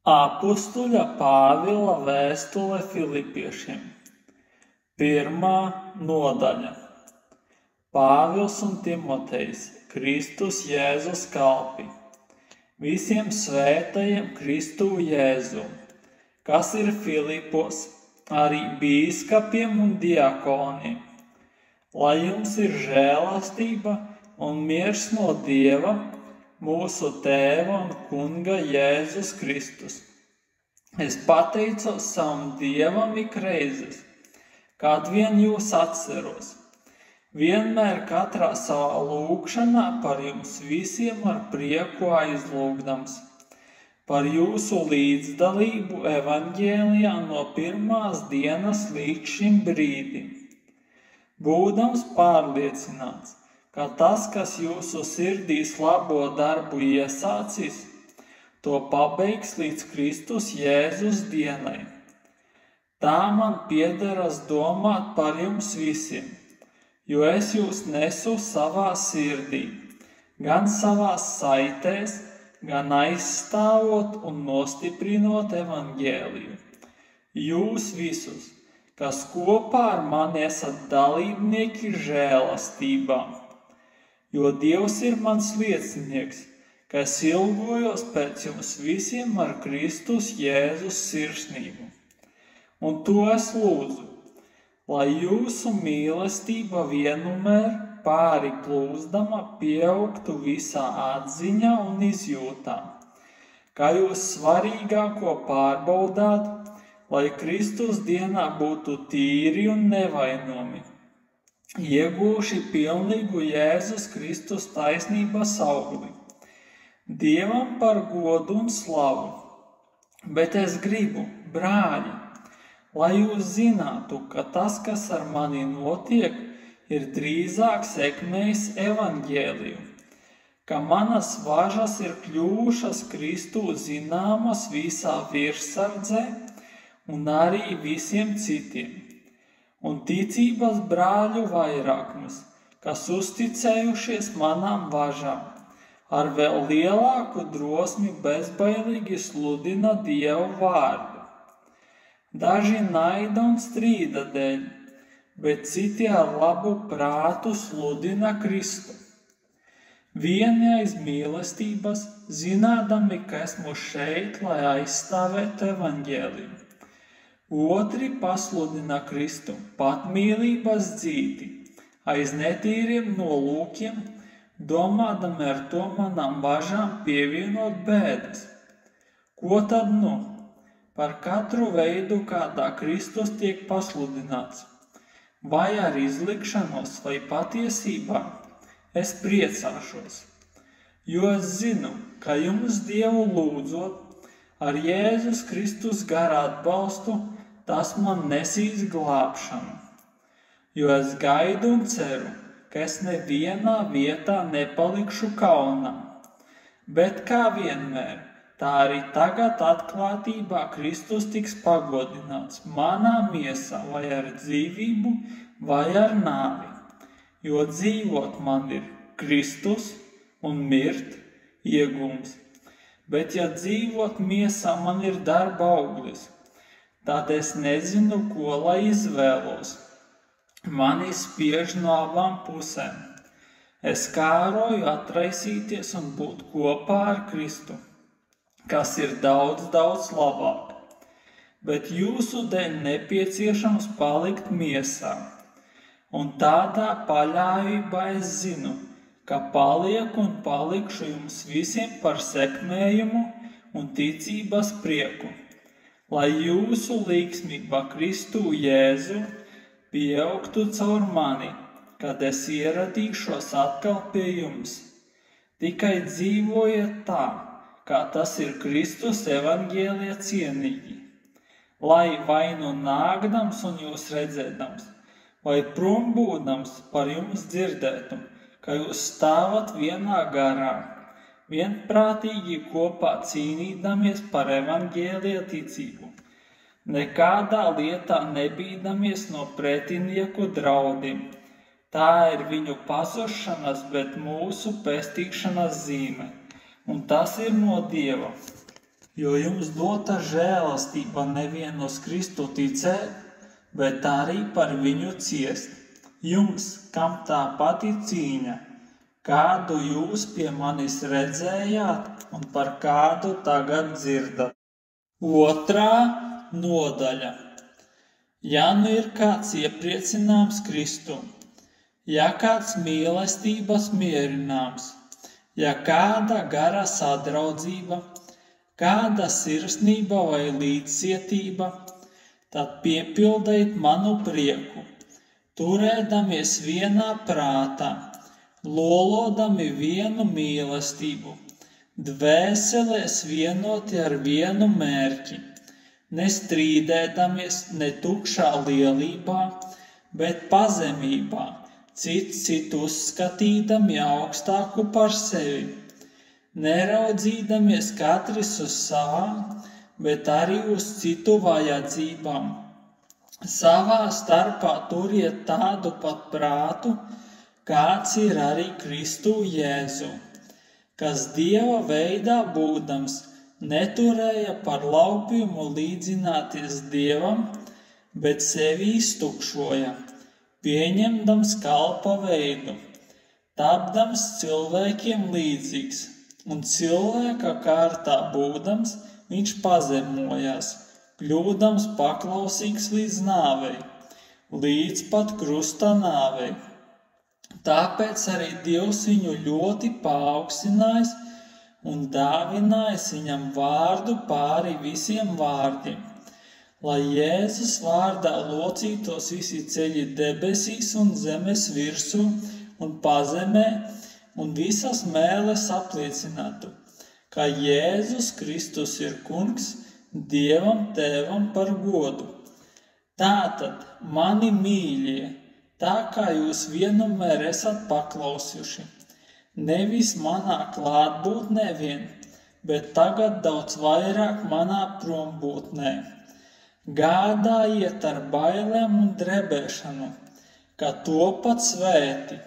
Apustuļa Pāvila vēstule Filipiešiem. 1. nodaļa. Pāvils un Timotejs, Kristus Jēzus kalpi, visiem svētajiem Kristu Jēzu, kas ir Filipos, arī bīskapiem un diakoniem, lai jums ir žēlastība un miers no Dieva, mūsu Tēva un Kunga Jēzus Kristus. Es pateicos savam Dievam ikreizes, kad vien jūs atceros, vienmēr katrā savā lūgšanā par jums visiem ar prieku aizlūgdams, par jūsu līdzdalību evaņģēlijā no pirmās dienas līdz šim brīdim, būdams pārliecināts, ka tas, kas jūsu sirdīs labo darbu iesācis, to pabeigs līdz Kristus Jēzus dienai. Tā man piederas domāt par jums visiem, jo es jūs nesu savā sirdī, gan savās saitēs, gan aizstāvot un nostiprinot evaņģēliju. Jūs visus, kas kopā ar mani esat dalībnieki žēlastībā, jo Dievs ir mans liecinieks, ka es ilgojos pēc jums visiem ar Kristus Jēzus sirsnību. Un to es lūdzu, lai jūsu mīlestība vienmēr pāri plūsdama pieaugtu visā atziņā un izjūtā, kā jūs svarīgāko pārbaudāt, lai Kristus dienā būtu tīri un nevainomi, iegūši pilnīgu Jēzus Kristus taisnības augli, Dievam par godu un slavu. Bet es gribu, brāļi, lai jūs zinātu, ka tas, kas ar mani notiek, ir drīzāk sekmējis evaņģēliju, ka manas važas ir kļuvušas Kristū zināmas visā virsardzē un arī visiem citiem, un ticības brāļu vairākums, kas uzticējušies manām važām, ar vēl lielāku drosmi bezbailīgi sludina Dieva vārdu. Daži naida un strīda dēļ, bet citi ar labu prātu sludina Kristu. Vieni aiz mīlestības, zinādami, ka esmu šeit, lai aizstāvētu evaņģēliju. Otri pasludina Kristu patmīlības dzīti, aiz netīriem nolūkiem, domādami ar to manām važām pievienot bēdas. Ko tad nu? Par katru veidu, kādā Kristus tiek pasludināts, vai ar izlikšanos vai patiesībā, es priecāšos, jo es zinu, ka jums Dievu lūdzot, ar Jēzus Kristus garā atbalstu, tas man nesīs glābšanu, jo es gaidu un ceru, ka es nevienā vietā nepalikšu kaunā, bet kā vienmēr, tā arī tagad atklātībā Kristus tiks pagodināts manā miesā vai ar dzīvību, vai ar nāvi, jo dzīvot man ir Kristus un mirt iegūms, bet ja dzīvot miesā man ir darba auglis, tad es nezinu, ko lai izvēlos. Mani spiež no abām pusēm. Es kāroju atraisīties un būt kopā ar Kristu, kas ir daudz, daudz labāk. Bet jūsu dēļ nepieciešams palikt miesā. Un tādā paļāvībā es zinu, ka palieku un palikšu jums visiem par sekmējumu un ticības prieku, lai jūsu līgsmība Kristu Jēzu pieaugtu caur mani, kad es ieradīšos atkal pie jums. Tikai dzīvojiet tā, kā tas ir Kristus evaņģēlijā cienīgi, lai vai nu nākdams un jūs redzēdams, vai prom būdams par jums dzirdētu, ka jūs stāvat vienā garā, vienprātīgi kopā cīnīdamies par evaņģēlijā ticību, nekādā lietā nebīdamies no pretinieku draudiem. Tā ir viņu pazušanas, bet mūsu pestīšanas zīme, un tas ir no Dieva, jo jums dota žēlastība nevien uz Kristu ticēt, bet arī par viņu ciest. Jums, kam tā pati cīņa, kādu jūs pie manis redzējāt un par kādu tagad dzirdat. 2. nodaļa. Ja nu ir kāds iepriecināms Kristu, ja kāds mīlestības mierināms, ja kāda gara sadraudzība, kāda sirsnība vai līdzcietība, tad piepildiet manu prieku, turēdamies vienā prātā, lolodami vienu mīlestību, dvēselēs vienoti ar vienu mērķi, nestrīdēdamies ne tukšā lielībā, bet pazemībā, cits citu uzskatīdami augstāku par sevi, neraudzīdamies katrs uz savām, bet arī uz citu vajadzībām. Savā starpā turiet tādu pat prātu, kāds ir arī Kristu Jēzu, kas Dieva veidā būdams neturēja par laupījumu līdzināties Dievam, bet sevi iztukšoja, pieņemdams kalpa veidu, tapdams cilvēkiem līdzīgs, un cilvēka kārtā būdams, viņš pazemojās, kļūdams paklausīgs līdz nāvei, līdz pat krusta nāvei. Tāpēc arī Dievs viņu ļoti paaugstinājis un dāvinājis viņam vārdu pāri visiem vārdiem, lai Jēzus vārdā locītos visi ceļi debesīs un zemes virsū un pazemē, un visas mēles apliecinātu, ka Jēzus Kristus ir kungs Dievam Tēvam par godu. Tātad, mani mīļie, tā kā jūs vienmēr esat paklausījuši, nevis manā klātbūtnē vien, bet tagad daudz vairāk manā prombūtnē. Gādājiet ar bailēm un drebēšanu, ka topat svēti,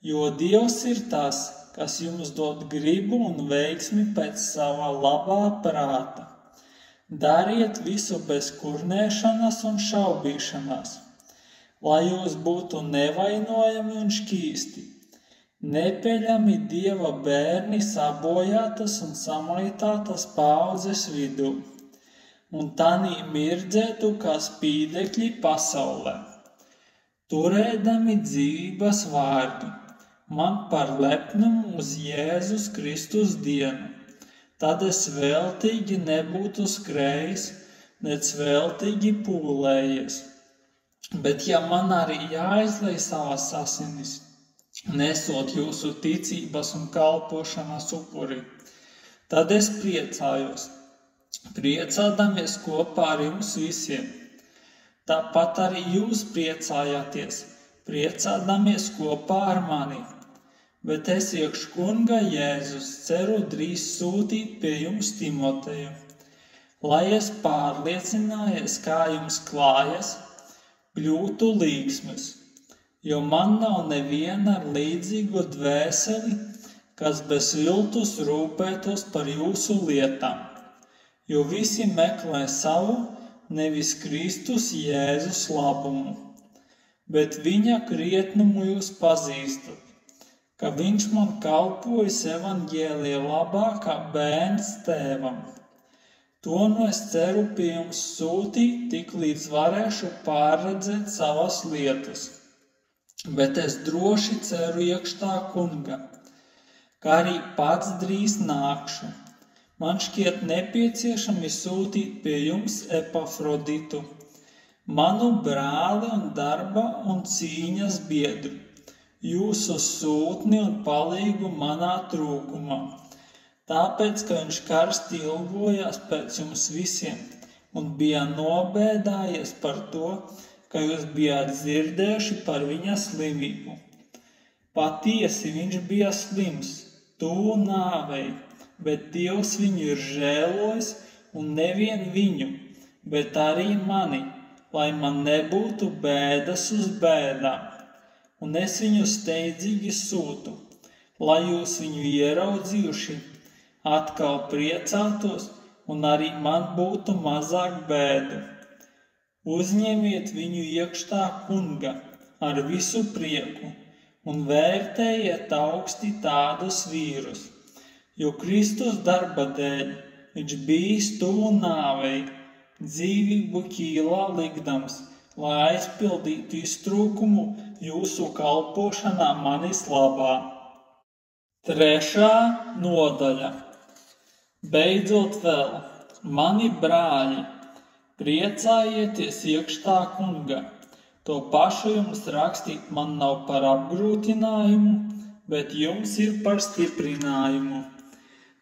jo Dievs ir tas, kas jums dod gribu un veiksmi pēc sava labā prāta. Dariet visu bez kurnēšanas un šaubīšanās, lai jūs būtu nevainojami un šķīsti, nepeļami Dieva bērni sabojātas un samaitātas paaudzes vidū, un tanī mirdzētu kā spīdekļi pasaulē, turēdami dzīvības vārdu, man par lepnumu uz Jēzus Kristus dienu. Tad es veltīgi nebūtu skrējis, nec veltīgi pūlējies. Bet ja man arī jāizlej savas asinis, nesot jūsu ticības un kalpošanas upuri, tad es priecājos, priecādamies kopā ar jums visiem. Tāpat arī jūs priecājāties, priecādamies kopā ar mani. Bet es iekš kunga Jēzus ceru drīz sūtīt pie jums Timoteju, lai es pārliecinājies, kā jums klājas, kļūtu līgsmes, jo man nav neviena ar līdzīgu dvēseli, kas bez viltus rūpētos par jūsu lietām, jo visi meklē savu, nevis Kristus Jēzus labumu, bet viņa krietnumu jūs pazīstat, ka viņš man kalpojas evaņģēlija labā kā bērns tēvam. To nu es ceru pie jums sūtīt, tik līdz varēšu pārredzēt savas lietas. Bet es droši ceru iekš tā kunga, ka arī pats drīz nākšu. Man šķiet nepieciešami sūtīt pie jums Epafroditu, manu brāli un darba un cīņas biedru, jūsu sūtni un palīgu manā trūkumā, tāpēc, ka viņš karsti ilgojās pēc jums visiem un bija nobēdājies par to, ka jūs bijāt dzirdējuši par viņa slimību. Patiesi viņš bija slims, tuvu nāvei, bet Dievs viņu ir žēlojis un nevien viņu, bet arī mani, lai man nebūtu bēdas uz bēdām. Un es viņu steidzīgi sūtu, lai jūs viņu ieraudzījuši, atkal priecātos un arī man būtu mazāk bēdu. Uzņemiet viņu iekšā Kunga ar visu prieku un vērtējiet augsti tādus vīrus, jo Kristus darba dēļ viņš bijis tuvu nāvei, dzīvību kīlā likdams, lai aizpildītu iztrūkumu jūsu kalpošanā manis labā. 3. nodaļa. Beidzot vēl, mani brāļi, priecājieties iekšā Kunga. To pašu jums rakstīt man nav par apgrūtinājumu, bet jums ir par stiprinājumu.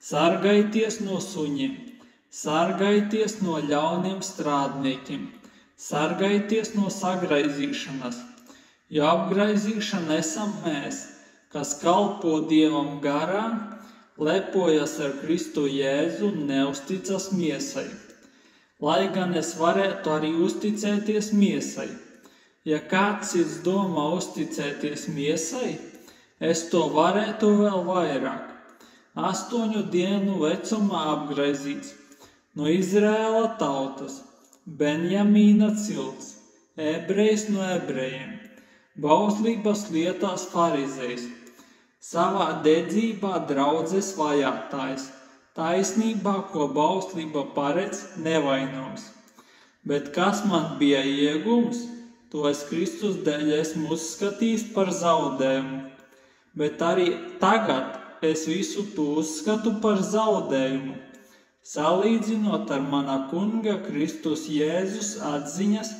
Sargaities no suņiem, sargaities no ļauniem strādniekiem, sargaities no sagraizīšanas, jo apgraizīšana esam mēs, kas kalpo Dievam garā, lepojas ar Kristu Jēzu un neusticas miesai. Lai gan es varētu arī uzticēties miesai. Ja kāds cits domā uzticēties miesai, es to varētu vēl vairāk. 8 dienu vecumā apgraizīts, no Izraēla tautas, Benjamīna cilts, ebrejs no ebrejiem, bauslības lietās farizejs, savā dedzībā draudzes vajātājs, taisnībā, ko bauslība paredz, nevainoms. Bet kas man bija iegūms, to es Kristus dēļ esmu uzskatījis par zaudējumu. Bet arī tagad es visu to uzskatu par zaudējumu, salīdzinot ar mana Kunga Kristus Jēzus atziņas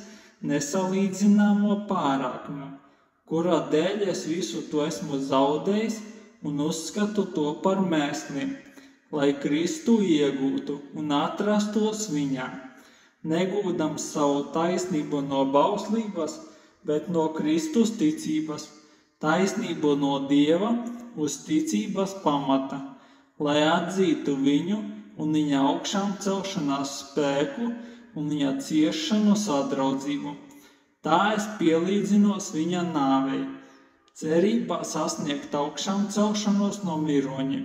nesalīdzināmo pārākumu, kura dēļ es visu to esmu zaudējis un uzskatu to par mēsli, lai Kristu iegūtu un atrastos viņā, negūdams savu taisnību no bauslības, bet no Kristus ticības, taisnību no Dieva uz ticības pamata, lai atzītu viņu un viņa augšām celšanās spēku un viņa ciešanu sadraudzību. Tā es pielīdzinos viņa nāvei, cerībā sasniegt augšām celšanos no miroņiem.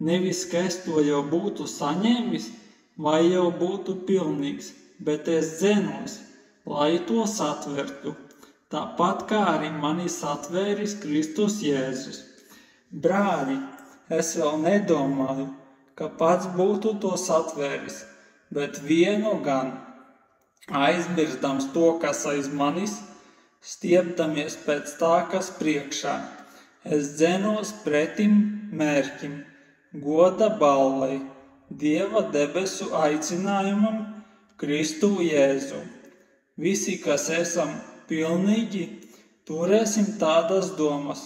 Nevis, ka es to jau būtu saņēmis vai jau būtu pilnīgs, bet es dzenos, lai to satvertu, tāpat kā arī mani satvēris Kristus Jēzus. Brāļi, es vēl nedomāju, ka pats būtu to satvēris, bet vienu gan, aizmirstams to, kas aiz manis, stiepdamies pēc tā, kas priekšā, es dzenos pretim mērķim, goda balvai, Dieva debesu aicinājumam, Kristu Jēzu. Visi, kas esam pilnīgi, turēsim tādas domas,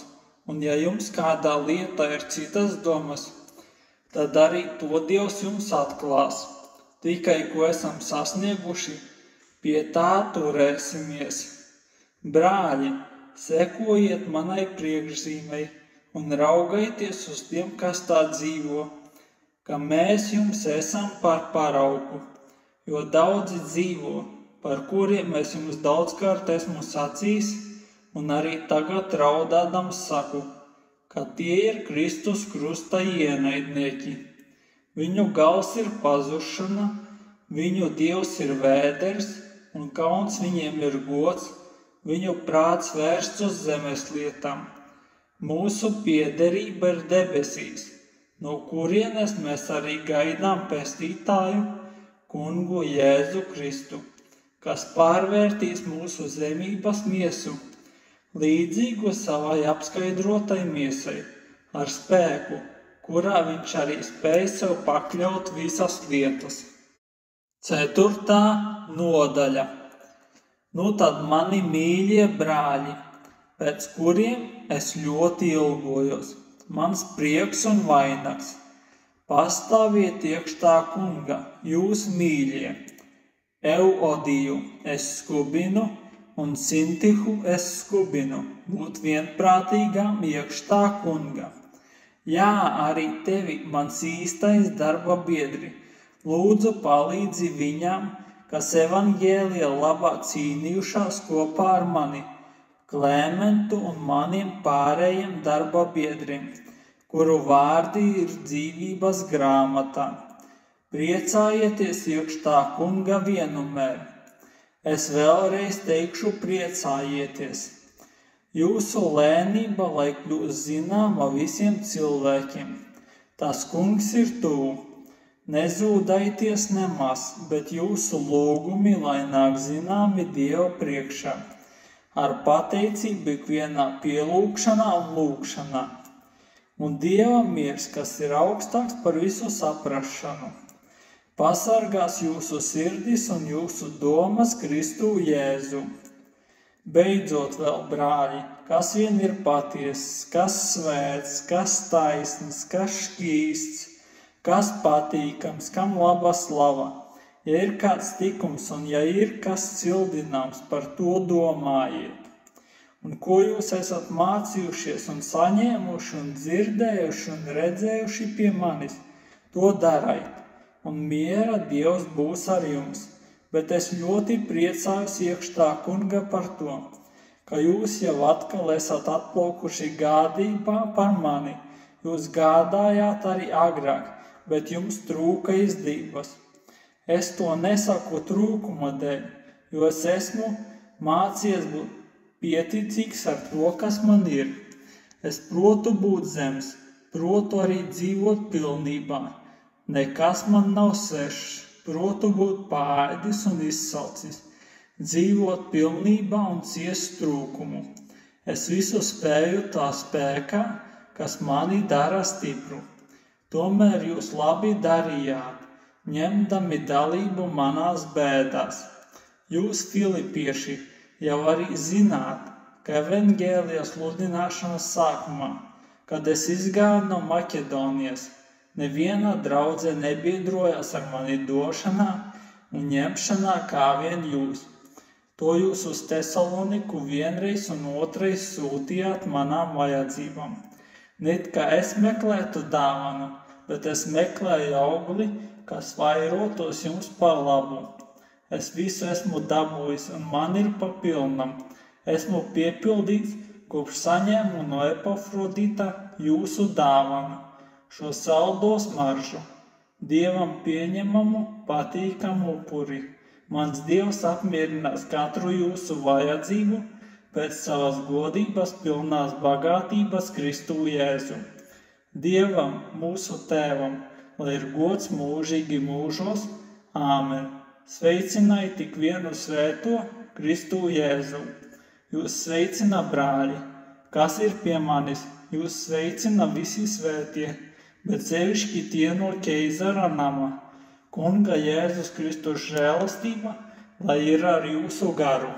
un ja jums kādā lietā ir citas domas, tad arī to Dievs jums atklās. Tikai, ko esam sasnieguši, pie tā turēsimies. Brāļi, sekojiet manai priekšzīmei un raugaities uz tiem, kas tā dzīvo, ka mēs jums esam par paraugu, jo daudzi dzīvo, par kuriem es jums daudzkārt esmu sacījis, un arī tagad raudādams saku, ka tie ir Kristus krusta ienaidnieki. Viņu gals ir pazušana, viņu dievs ir vēders, un kauns viņiem ir gods, viņu prāts vērsts uz zemes lietām. Mūsu piederība ir debesīs, no kurienes mēs arī gaidām pestītāju, Kungu Jēzu Kristu, kas pārvērtīs mūsu zemības miesu, līdzīgu savai apskaidrotai miesai, ar spēku, kurā viņš arī spēj sev pakļaut visas lietas. 4. nodaļa. Nu tad mani mīļie brāļi, pēc kuriem es ļoti ilgojos, mans prieks un vainags, pastāviet iekšā Kunga, jūs mīļie. Euodiju es skubinu un Sintihu es skubinu, būt vienprātīgām iekšā Kunga. Jā, arī tevi, mans īstais darba biedri, lūdzu palīdzi viņām, kas evaņģēlija labā cīnījušās kopā ar mani, Klementu un maniem pārējiem darba biedriem, kuru vārdi ir dzīvības grāmatā. Priecājieties iekš tā kunga vienumēr. Es vēlreiz teikšu priecājieties. Jūsu lēnība, lai kļūst zināma visiem cilvēkiem. Tas kungs ir tuvu. Nezūdaities nemaz, bet jūsu lūgumi, lai nāk zināmi Dieva priekšā, ar pateicību ikvienā pielūgšanā un lūgšanā. Un Dieva miers, kas ir augstāks par visu saprašanu, pasargās jūsu sirdis un jūsu domas Kristu Jēzu. Beidzot vēl, brāļi, kas vien ir patiess, kas svēts, kas taisns, kas šķīsts, kas patīkams, kam laba slava. Ja ir kāds tikums un ja ir kas cildināms, par to domājiet. Un ko jūs esat mācījušies un saņēmuši un dzirdējuši un redzējuši pie manis, to dariet. Un miera Dievs būs ar jums. Bet es ļoti priecājos iekš tā kunga par to, ka jūs jau atkal esat atplaukuši gādībā par mani. Jūs gādājāt arī agrāk, bet jums trūka izdības. Es to nesaku trūkuma dēļ, jo es esmu mācījies būt pieticīgs ar to, kas man ir. Es protu būt zems, protu arī dzīvot pilnībā. Nekas man nav svešs, protu būt pāēdis un izsalcis, dzīvot pilnībā un ciest trūkumu. Es visu spēju tā spēkā, kas mani dara stipru. Tomēr jūs labi darījāt, ņemdami dalību manās bēdās. Jūs, filipieši, jau arī zināt, ka evaņģēlija sludināšanas sākumā, kad es izgāju no Maķedonijas, neviena draudze nebiedrojās ar mani došanā un ņemšanā kā vien jūs. To jūs uz Tesaloniku vienreiz un otrais sūtījāt manām vajadzībām. Net kā es meklētu dāvanu, bet es meklēju augli, kas vairotos jums par labu. Es visu esmu dabūjis un man ir pa pilnam. Esmu piepildīts, kopš saņēmu no Epafrodita jūsu dāvanu, šo saldo smaržu, Dievam pieņemamu, patīkamu upuri. Mans Dievs apmierinās katru jūsu vajadzību pēc savas godības pilnās bagātības Kristu Jēzu. Dievam, mūsu Tēvam, lai ir gods mūžīgi mūžos. Āmen. Sveicināju tik vienu svēto Kristu Jēzu. Jūs sveicina brāļi, kas ir pie manis, jūs sveicina visi svētie, bet sevišķi tie no ķeizara nama. Kunga Jēzus Kristus žēlastība, lai ir ar jūsu garu.